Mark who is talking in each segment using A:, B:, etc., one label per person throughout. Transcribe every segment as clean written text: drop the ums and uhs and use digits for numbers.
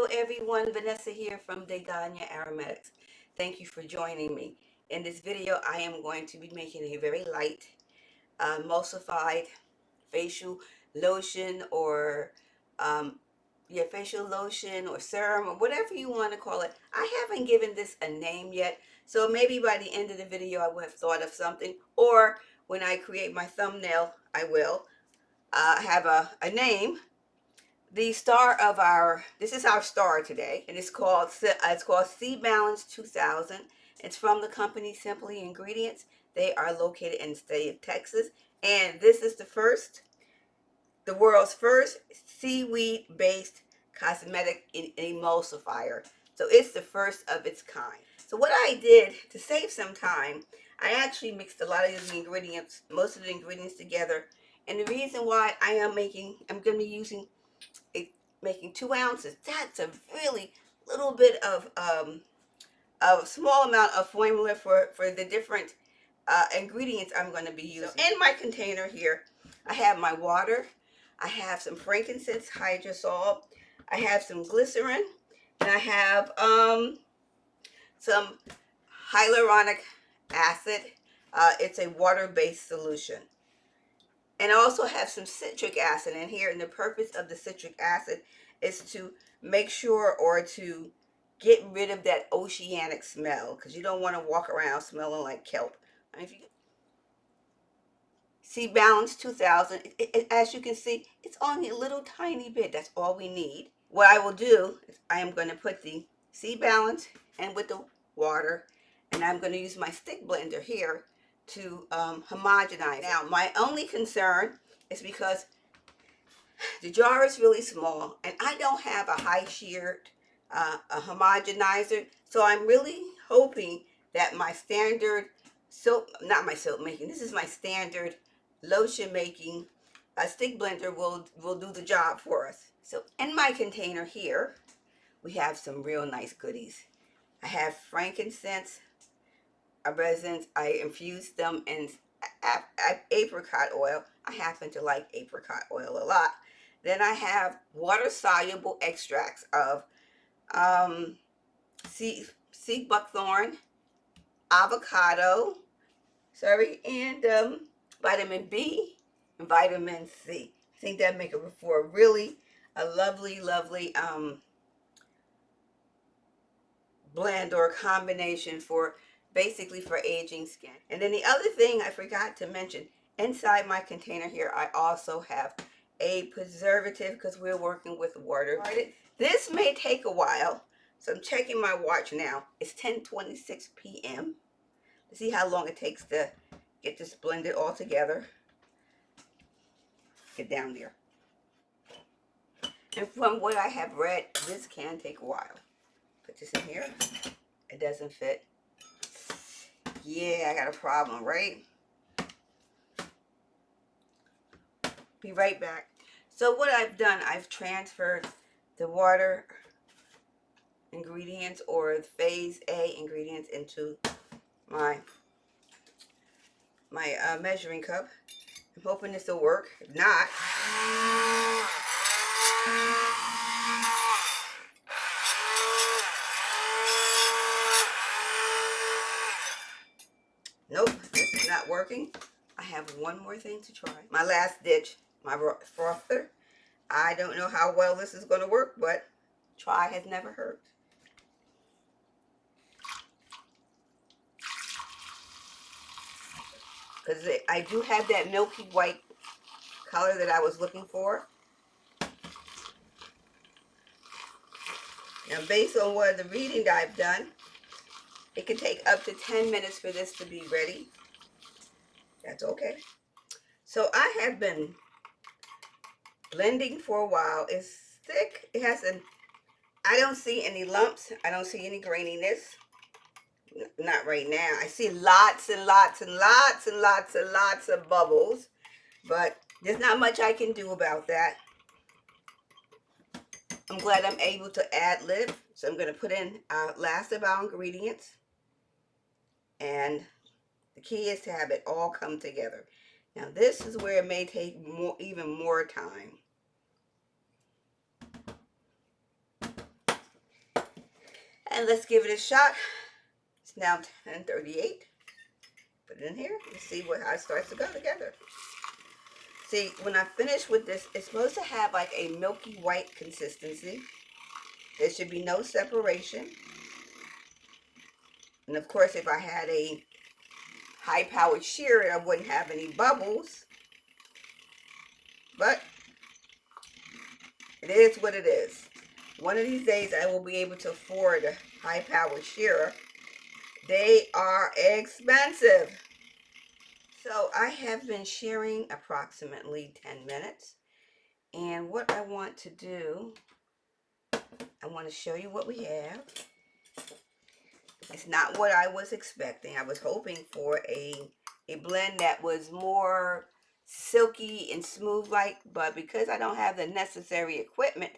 A: Hello everyone, Vanessa here from Aromatics. Thank you for joining me. In this video, I am going to be making a very light emulsified facial lotion or facial lotion or serum or whatever you want to call it. I haven't given this a name yet, so maybe by the end of the video I will have thought of something, or when I create my thumbnail I will have a name. The star of this is our star today, and it's called SeaBalance 2000. It's from the company Simply Ingredients. They are located in the state of Texas, and this is the world's first seaweed-based cosmetic emulsifier. So it's the first of its kind. So what I did to save some time, I actually mixed a lot of the ingredients, most of the ingredients together. And the reason why I'm going to be using making 2 ounces. That's a really little bit of a small amount of formula for the different ingredients I'm going to be using. So in my container here, I have my water, I have some frankincense hydrosol, I have some glycerin, and I have some hyaluronic acid. It's a water-based solution. And I also have some citric acid in here, and the purpose of the citric acid is to make sure or to get rid of that oceanic smell, because you don't want to walk around smelling like kelp. I mean, SeaBalance 2000, as you can see, it's only a little tiny bit. That's all we need. What I will do is I am going to put the SeaBalance and with the water, and I'm going to use my stick blender here to homogenize. Now, my only concern is because the jar is really small and I don't have a high sheared a homogenizer, so I'm really hoping that my standard this is my standard lotion making stick blender will do the job for us. So in my container here, we have some real nice goodies. I have frankincense resins. I infused them in apricot oil. I happen to like apricot oil a lot. Then I have water-soluble extracts of sea buckthorn, avocado, and vitamin B and vitamin C. I think that make it for a lovely blend or combination for basically for aging skin. And then the other thing I forgot to mention, inside my container here, I also have a preservative because we're working with water. This may take a while, so I'm checking my watch now. It's 10:26 p.m. to see how long it takes to get this blended all together. Get down there. And from what I have read, this can take a while. Put this in here. It doesn't fit. Yeah, I got a problem, right? Be right back. So what I've done, I've transferred the water ingredients or phase A ingredients into my measuring cup. I'm hoping this will work. If not, nope, this is not working. I have one more thing to try. My last ditch, my frother. I don't know how well this is going to work, but try has never hurt. Because I do have that milky white color that I was looking for. Now, based on what the reading that I've done, it can take up to 10 minutes for this to be ready. That's okay. So I have been blending for a while. It's thick. It has I don't see any lumps. I don't see any graininess. Not right now. I see lots and lots of bubbles, but there's not much I can do about that. I'm glad I'm able to ad-lib. So I'm going to put in last of our ingredients, and the key is to have it all come together. Now this is where it may take even more time. And let's give it a shot. It's now 10:38. Put it in here and see how it starts to go together. See, when I finish with this, it's supposed to have like a milky white consistency. There should be no separation. And of course, if I had a high-powered shearer, I wouldn't have any bubbles. But it is what it is. One of these days, I will be able to afford a high-powered shearer. They are expensive. So I have been shearing approximately 10 minutes. And what I want to do, I want to show you what we have. It's not what I was expecting. I was hoping for a blend that was more silky and smooth like, but because I don't have the necessary equipment,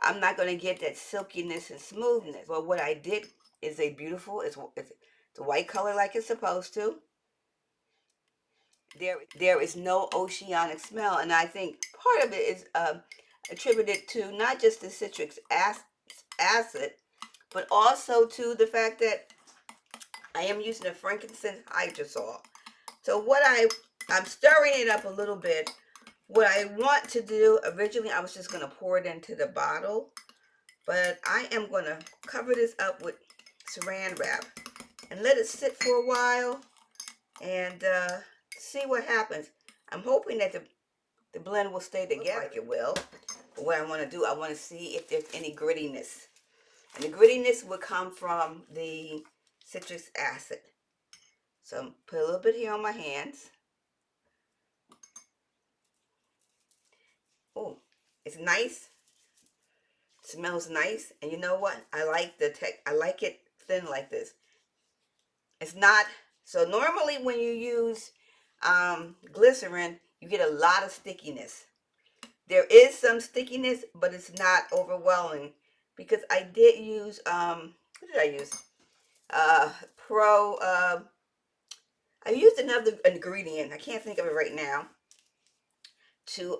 A: I'm not going to get that silkiness and smoothness. But what I did is a beautiful, it's a white color like it's supposed to. There is no oceanic smell, and I think part of it is attributed to not just the citric acid, but also to the fact that I am using a Frankincense hydrosol. So I'm stirring it up a little bit. What I want to do, originally I was just going to pour it into the bottle, but I am going to cover this up with saran wrap and let it sit for a while and see what happens. I'm hoping that the blend will stay together like it will. But what I want to do, I want to see if there's any grittiness. And the grittiness would come from the citric acid. So put a little bit here on my hands. Oh, it's nice. It smells nice. And you know what? I like I like it thin like this. It's not, so normally when you use glycerin, you get a lot of stickiness. There is some stickiness, but it's not overwhelming because I did use, what did I use? I used another ingredient. I can't think of it right now to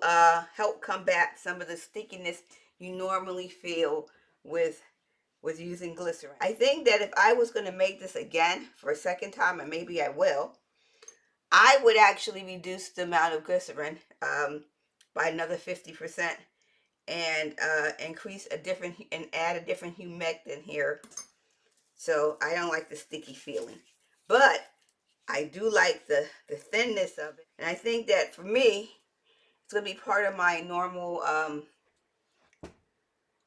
A: help combat some of the stickiness you normally feel with using glycerin. I think that if I was going to make this again for a second time, and maybe I will, I would actually reduce the amount of glycerin by another 50% and increase and add a different humectant here. So I don't like the sticky feeling, but I do like the thinness of it. And I think that for me, it's going to be part of my normal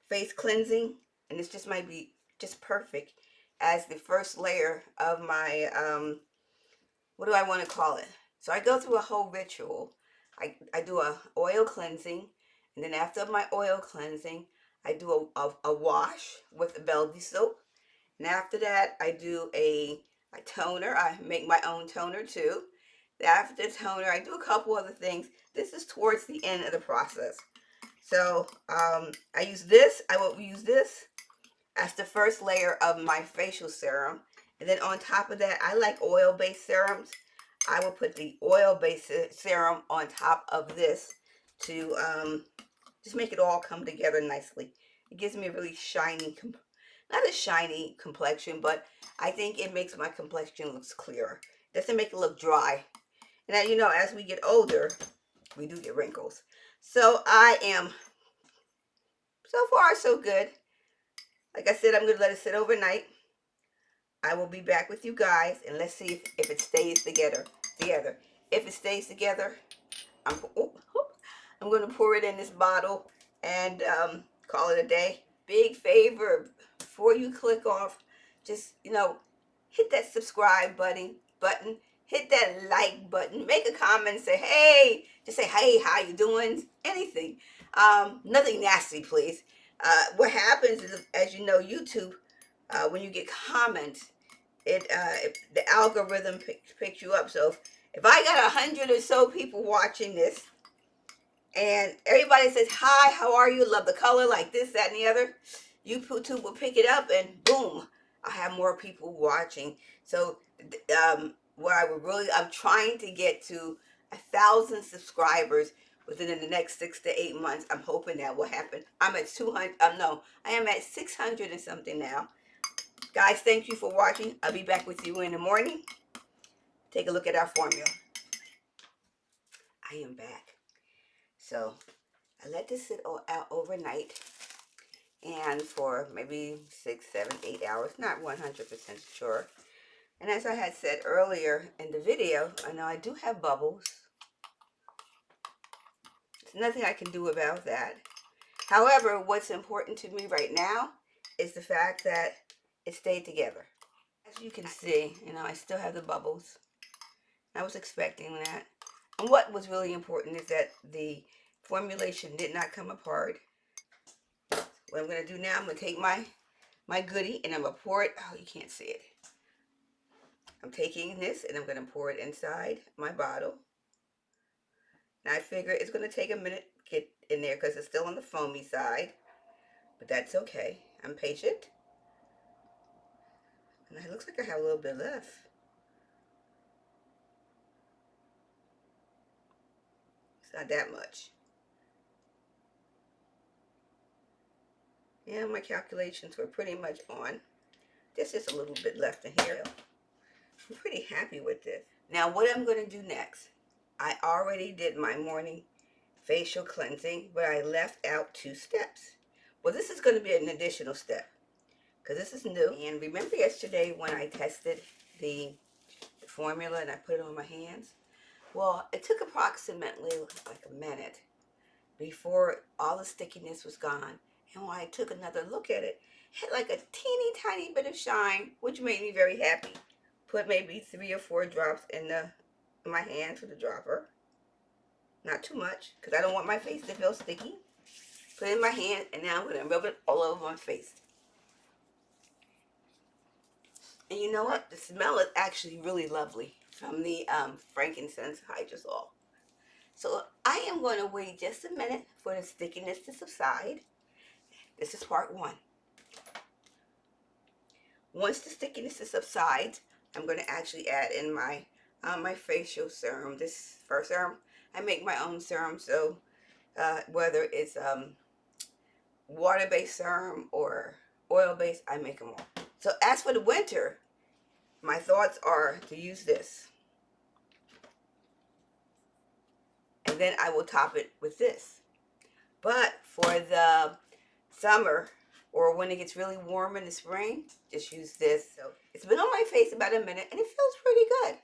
A: face cleansing. And this just might be just perfect as the first layer of my, what do I want to call it? So I go through a whole ritual. I do a oil cleansing. And then after my oil cleansing, I do a wash with a Belgian soap. And after that, I do a toner. I make my own toner too. After the toner, I do a couple other things. This is towards the end of the process. So I will use this as the first layer of my facial serum. And then on top of that, I like oil-based serums. I will put the oil-based serum on top of this to just make it all come together nicely. It gives me a really shiny, not a shiny complexion, but I think it makes my complexion look clearer. It doesn't make it look dry. And you know, as we get older, we do get wrinkles. So I am, so far so good. Like I said, I'm going to let it sit overnight. I will be back with you guys, and let's see if it stays together. If it stays together, I'm going to pour it in this bottle and call it a day. Big favor, before you click off, just, you know, hit that subscribe button, hit that like button, make a comment, say hey, just say hey, how you doing, anything, nothing nasty, please. What happens is, as you know, YouTube, when you get comments, the algorithm picks you up. So if I got 100 or so people watching this, and everybody says hi, how are you, love the color, like this, that, and the other, YouTube will pick it up, and boom, I have more people watching. So I'm trying to get to 1,000 subscribers within the next 6 to 8 months. I'm hoping that will happen. I'm at 200. No, I am at 600 and something now. Guys, thank you for watching. I'll be back with you in the morning. Take a look at our formula. I am back. So I let this sit out overnight, and for maybe 6, 7, 8 hours, not 100% sure. And as I had said earlier in the video, I know I do have bubbles. There's nothing I can do about that. However, what's important to me right now is the fact that it stayed together. As you can see, I still have the bubbles. I was expecting that. And what was really important is that the formulation did not come apart. What I'm going to do now, I'm going to take my goodie and I'm going to pour it. Oh, you can't see it. I'm taking this and I'm going to pour it inside my bottle. Now I figure it's going to take a minute to get in there because it's still on the foamy side. But that's okay. I'm patient. And it looks like I have a little bit left. It's not that much. Yeah, my calculations were pretty much on. There's just a little bit left in here. I'm pretty happy with this. Now what I'm going to do next, I already did my morning facial cleansing, but I left out 2 steps. Well, this is going to be an additional step because this is new. And remember yesterday when I tested the formula and I put it on my hands? Well, it took approximately like a minute before all the stickiness was gone. And when I took another look at it, it had like a teeny tiny bit of shine, which made me very happy. Put maybe 3 or 4 drops in my hand for the dropper. Not too much, because I don't want my face to feel sticky. Put it in my hand, and now I'm going to rub it all over my face. And you know what? The smell is actually really lovely from the Frankincense Hydrosol. So I am going to wait just a minute for the stickiness to subside. This is part 1. Once the stickiness subsides, I'm going to actually add in my facial serum. This first serum, I make my own serum, so whether it's water-based serum or oil-based, I make them all. So as for the winter, my thoughts are to use this. And then I will top it with this. But for the summer, or when it gets really warm in the spring, just use this. So it's been on my face about a minute and it feels pretty good.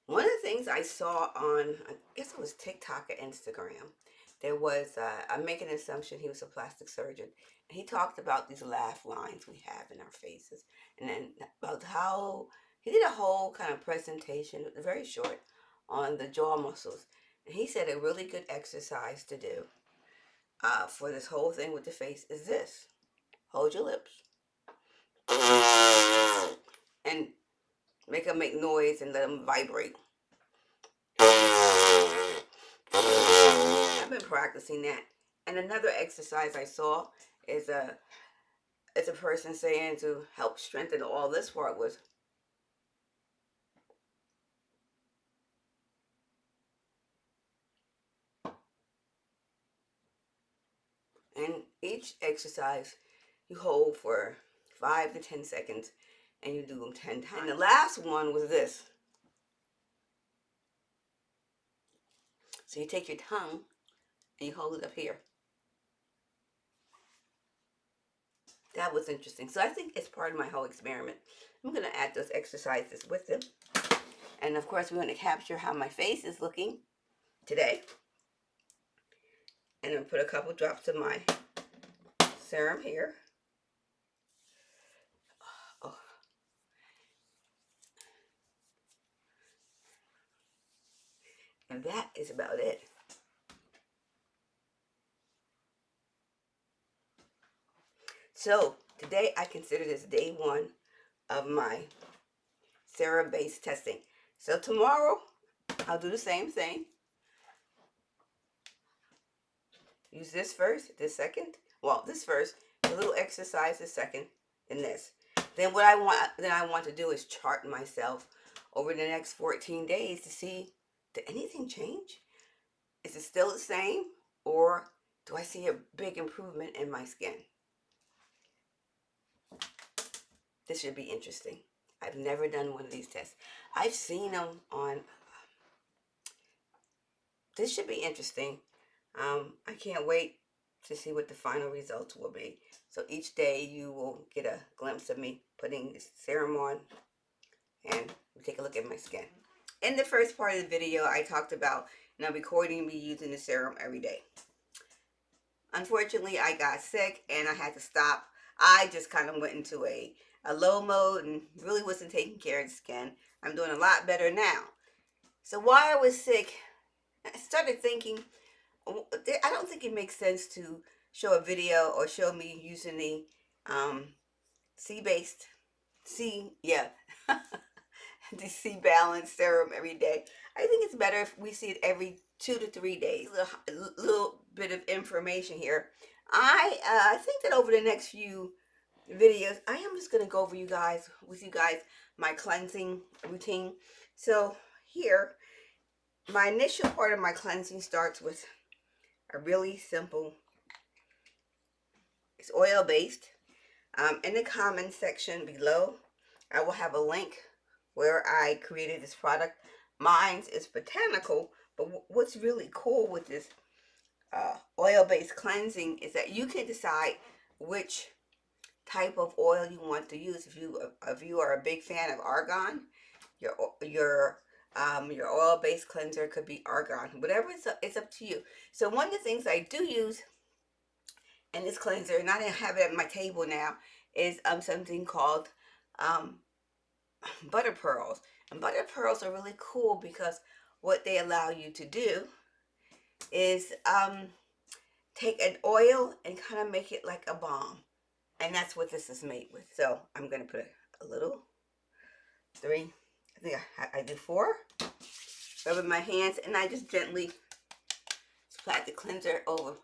A: One of the things I saw on, I guess it was TikTok or Instagram, there was, I'm making an assumption he was a plastic surgeon. And he talked about these laugh lines we have in our faces. And then about how, he did a whole kind of presentation, very short, on the jaw muscles. And he said a really good exercise to do for this whole thing with the face is this. Hold your lips. And make them make noise and let them vibrate. I've been practicing that. And another exercise I saw is a person saying to help strengthen all this part was and each exercise you hold for 5 to 10 seconds and you do them 10 times. And the last one was this. So you take your tongue and you hold it up here. That was interesting. So I think it's part of my whole experiment. I'm going to add those exercises with them. And of course, we're going to capture how my face is looking today. And I'm going to put a couple drops of my serum here. Oh. And that is about it. So today I consider this day 1 of my serum-based testing. So tomorrow I'll do the same thing. Use this first, this second. Well, this first, a little exercise this second, and this. Then what I want to do is chart myself over the next 14 days to see, did anything change? Is it still the same, or do I see a big improvement in my skin? This should be interesting. I've never done one of these tests. I've seen them on. This should be interesting. I can't wait to see what the final results will be. So each day you will get a glimpse of me putting this serum on and take a look at my skin. In the first part of the video, I talked about recording me using the serum every day. Unfortunately, I got sick and I had to stop. I just kind of went into a low mode and really wasn't taking care of the skin. I'm doing a lot better now. So while I was sick, I started thinking, I don't think it makes sense to show a video or show me using the sea-based, the SeaBalance serum every day. I think it's better if we see it every 2 to 3 days. A little bit of information here. I think that over the next few videos, I am just going to go over with you guys my cleansing routine. So here, my initial part of my cleansing starts with a really simple, it's oil based. In the comments section below, I will have a link where I created this product. Mine is botanical, but what's really cool with this oil-based cleansing is that you can decide which type of oil you want to use. If you are a big fan of argan, your oil-based cleanser could be argan. Whatever, it's up to you. So one of the things I do use in this cleanser, and I didn't have it at my table now, is something called butter pearls. And butter pearls are really cool because what they allow you to do is take an oil and kind of make it like a balm. And that's what this is made with. So I'm going to put a little, 3, I think I do 4. Rub in my hands and I just gently pat the cleanser over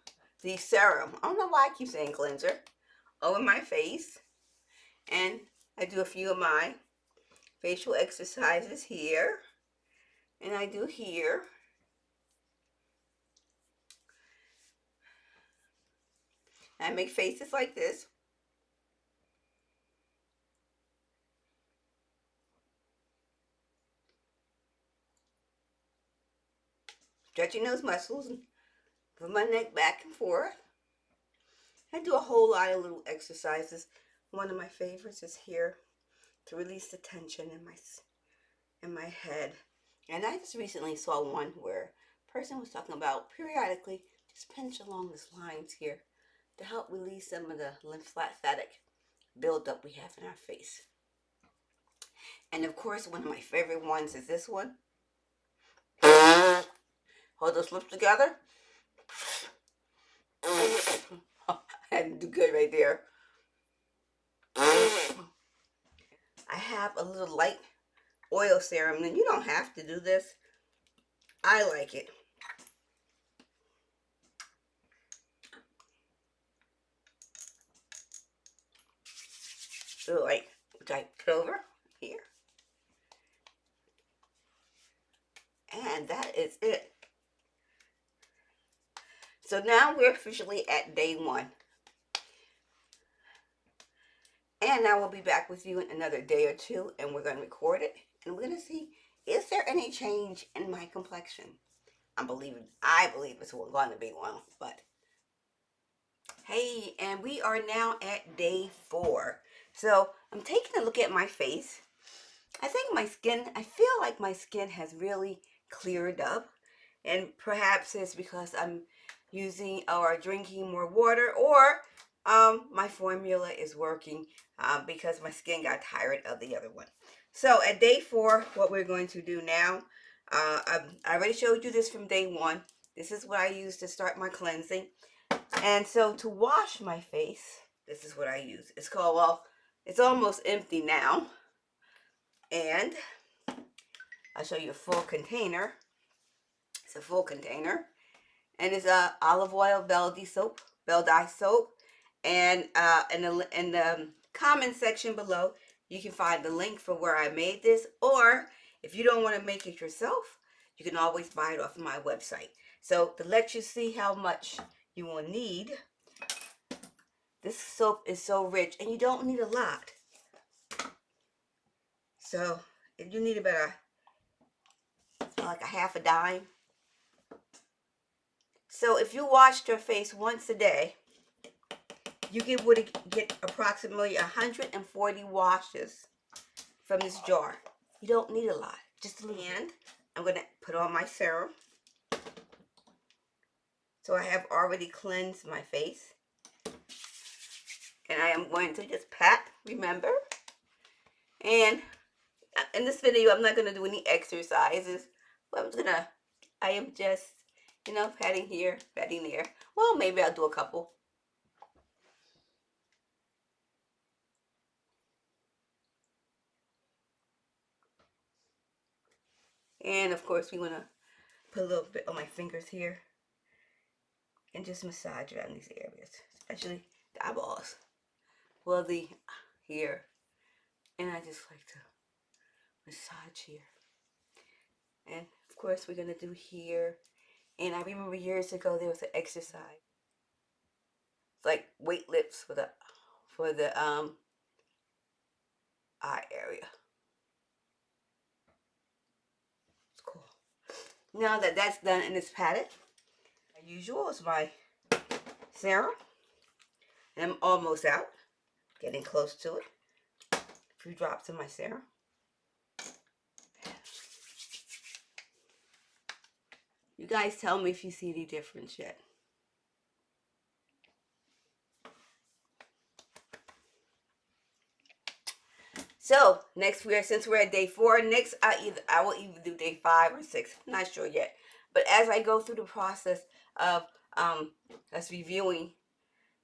A: the serum. I don't know why I keep saying cleanser. Over my face. And I do a few of my facial exercises here. And I do here. I make faces like this. Stretching those muscles and put my neck back and forth. I do a whole lot of little exercises. One of my favorites is here to release the tension in my head. And I just recently saw one where a person was talking about periodically just pinch along these lines here to help release some of the lymphatic buildup we have in our face. And of course, one of my favorite ones is this one. Hold those lips together. I had to do good right there. I have a little light oil serum, and you don't have to do this. I like it. So like, which I put over here. And that is it. So now we're officially at day 1. And I will be back with you in another day or 2, and we're going to record it. And we're going to see, is there any change in my complexion? I believe it's going to be one, but hey, and we are now at day 4. So I'm taking a look at my face. I feel like my skin has really cleared up, and perhaps it's because I'm using or drinking more water, or my formula is working because my skin got tired of the other one. So at day 4, what we're going to do now, I already showed you this from day 1. This is what I use to start my cleansing. And so to wash my face, this is what I use. It's called, well, it's almost empty now. And I'll show you a full container. It's a full container. And it's a olive oil Belle Dye soap. And in the comment section below, you can find the link for where I made this. Or if you don't want to make it yourself, you can always buy it off of my website. So to let you see how much you will need, this soap is so rich, and you don't need a lot. So you need about like a half a dime. So if you washed your face once a day, you would get approximately 140 washes from this jar. You don't need a lot, just a little. And I'm going to put on my serum. So I have already cleansed my face. And I am going to just pat, remember. And in this video, I'm not going to do any exercises. But I am just, you know, patting here, patting there. Well, maybe I'll do a couple. And of course, we want to put a little bit on my fingers here. And just massage around these areas, especially the eyeballs. Well, the here. And I just like to massage here. And of course, we're going to do here. And I remember years ago, there was an exercise. It's like weight lifts for the eye area. It's cool. Now that that's done and it's patted, as usual, is my serum. And I'm almost out, getting close to it. A few drops of my serum. You guys tell me if you see any difference yet. So next since we're at day 4, next I will either do day 5 or 6. I'm not sure yet. But as I go through the process of us reviewing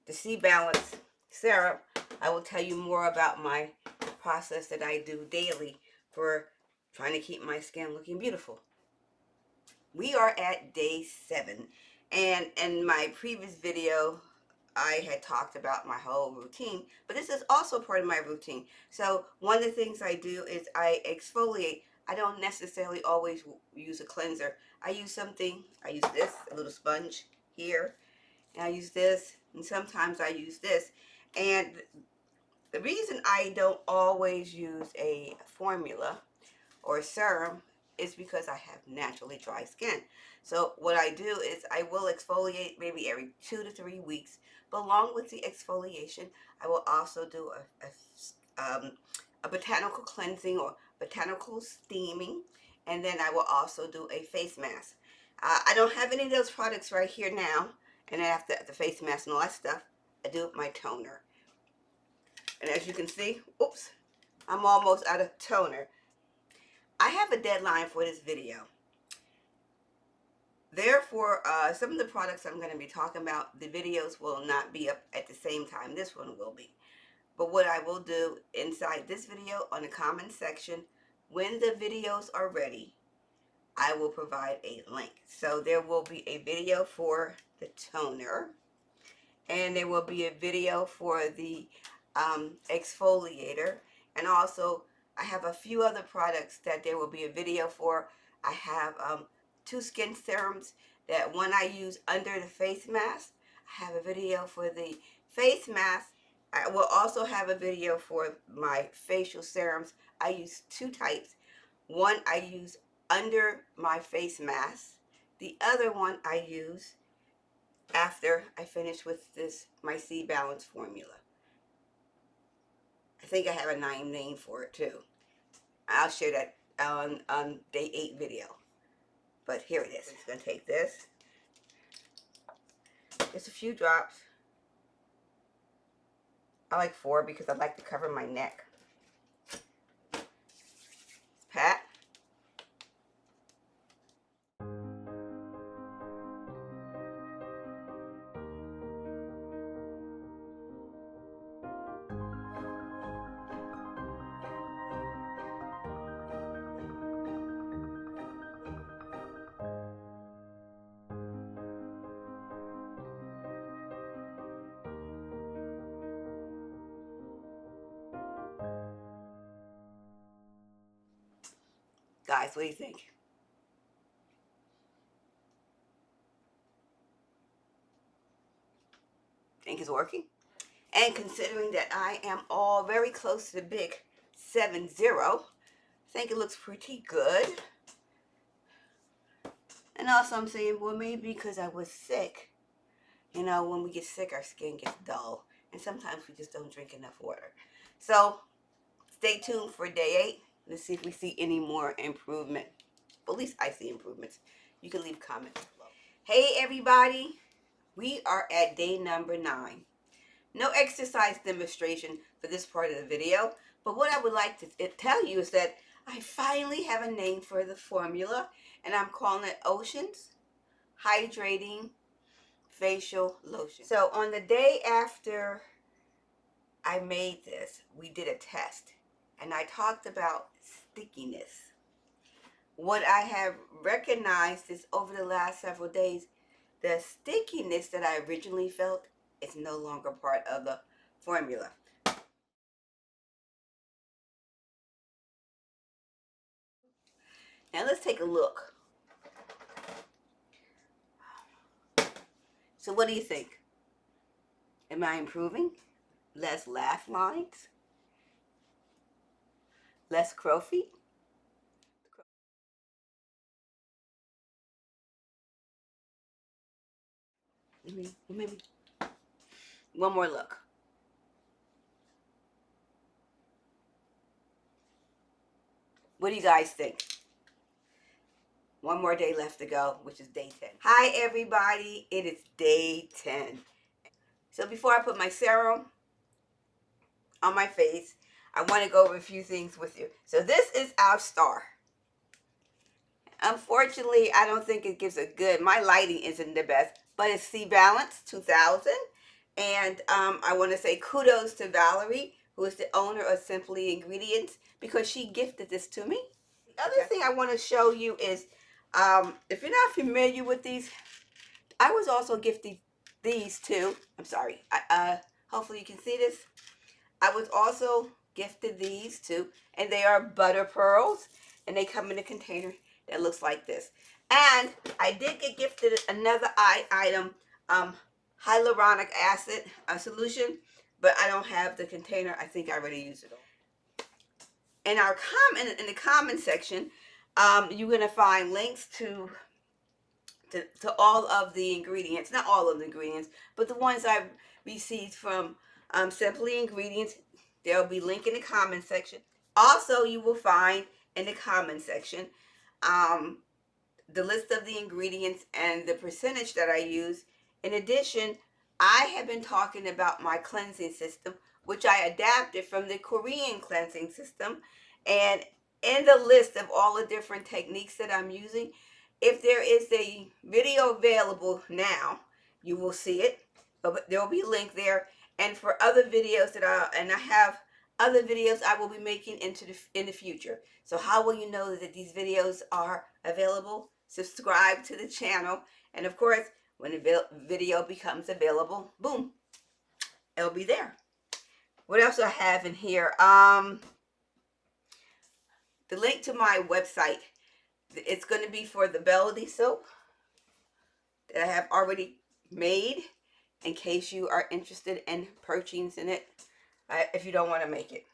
A: the SeaBalance serum, I will tell you more about my process that I do daily for trying to keep my skin looking beautiful. We are at day 7, and in my previous video I had talked about my whole routine, but this is also part of my routine. So one of the things I do is I exfoliate. I don't necessarily always use a cleanser. I use this, a little sponge here, and I use this, and sometimes I use this. And the reason I don't always use a formula or serum is because I have naturally dry skin. So what I do is I will exfoliate maybe every 2 to 3 weeks. But along with the exfoliation, I will also do a botanical cleansing or botanical steaming. And then I will also do a face mask. I don't have any of those products right here now. And then after the face mask and all that stuff, I do my toner. And as you can see, oops, I'm almost out of toner. I have a deadline for this video. Therefore, some of the products I'm going to be talking about, the videos will not be up at the same time. This one will be. But what I will do inside this video on the comment section, when the videos are ready, I will provide a link. So there will be a video for the toner. And there will be a video for the exfoliator. And also, I have a few other products that there will be a video for. I have 2 skin serums that one I use under the face mask. I have a video for the face mask. I will also have a video for my facial serums. I use 2 types. One I use under my face mask. The other one I use after I finish with my SeaBalance formula. I think I have a name for it too. I'll share that on day 8 video. But here it is. I'm just going to take this. Just a few drops. I like 4 because I like to cover my neck. Pat. Guys, what do you think? Think it's working? And considering that I am all very close to the big 7-0, think it looks pretty good. And also I'm saying, well, maybe because I was sick. You know, when we get sick, our skin gets dull. And sometimes we just don't drink enough water. So stay tuned for day 8. Let's see if we see any more improvement. At least I see improvements. You can leave comments below. Hey everybody, we are at day number 9. No exercise demonstration for this part of the video, but what I would like to tell you is that I finally have a name for the formula, and I'm calling it Ocean Hydrating Facial Lotion. So on the day after I made this, we did a test, and I talked about stickiness. What I have recognized is over the last several days, the stickiness that I originally felt is no longer part of the formula. Now let's take a look. So what do you think? Am I improving? Less laugh lines? Less crow feet? Maybe one more look. What do you guys think? One more day left to go, which is day 10. Hi everybody, it is day 10. So before I put my serum on my face, I want to go over a few things with you. So this is our star. Unfortunately, I don't think it gives a good, my lighting isn't the best, but it's SeaBalance 2000. And I want to say kudos to Valerie, who is the owner of Simply Ingredients, because she gifted this to me. The other thing I want to show you is, if you're not familiar with these, I was also gifted these too. I'm sorry. Hopefully you can see this. I was also gifted these too, and they are butter pearls, and they come in a container that looks like this. And I did get gifted another item, hyaluronic acid solution, but I don't have the container. I think I already used it all. In the comment section, you're gonna find links to all of the ingredients, not all of the ingredients, but the ones I've received from Simply Ingredients. There'll be a link in the comment section. Also, you will find in the comment section the list of the ingredients and the percentage that I use. In addition, I have been talking about my cleansing system, which I adapted from the Korean cleansing system. And in the list of all the different techniques that I'm using, if there is a video available now, you will see it. But there will be a link there. And for other videos that I have other videos I will be making in the future. So how will you know that these videos are available? Subscribe to the channel, and of course, when the video becomes available, boom, it'll be there. What else do I have in here? The link to my website. It's going to be for the Melody soap that I have already made, in case you are interested in purchasing it, if you don't want to make it.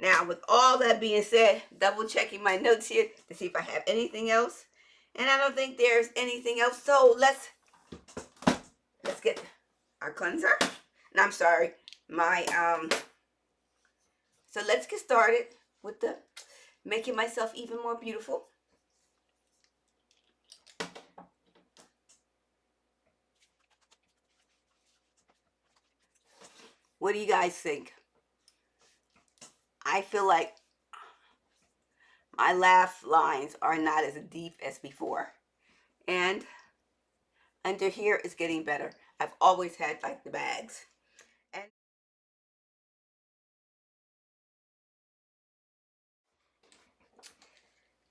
A: Now, with all that being said, double checking my notes here to see if I have anything else. And I don't think there's anything else. So let's get our cleanser. And I'm sorry, so let's get started with the making myself even more beautiful. What do you guys think? I feel like my laugh lines are not as deep as before. And under here is getting better. I've always had like the bags.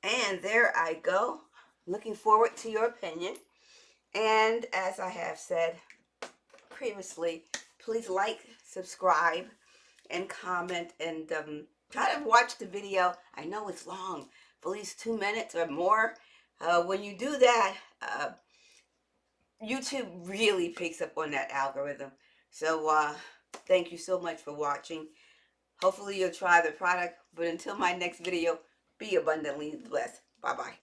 A: And there I go. Looking forward to your opinion. And as I have said previously, please like, subscribe, and comment, and try to watch the video. I know it's long, for at least 2 minutes or more. When you do that, YouTube really picks up on that algorithm. So thank you so much for watching. Hopefully you'll try the product. But until my next video, Be abundantly blessed. Bye-bye.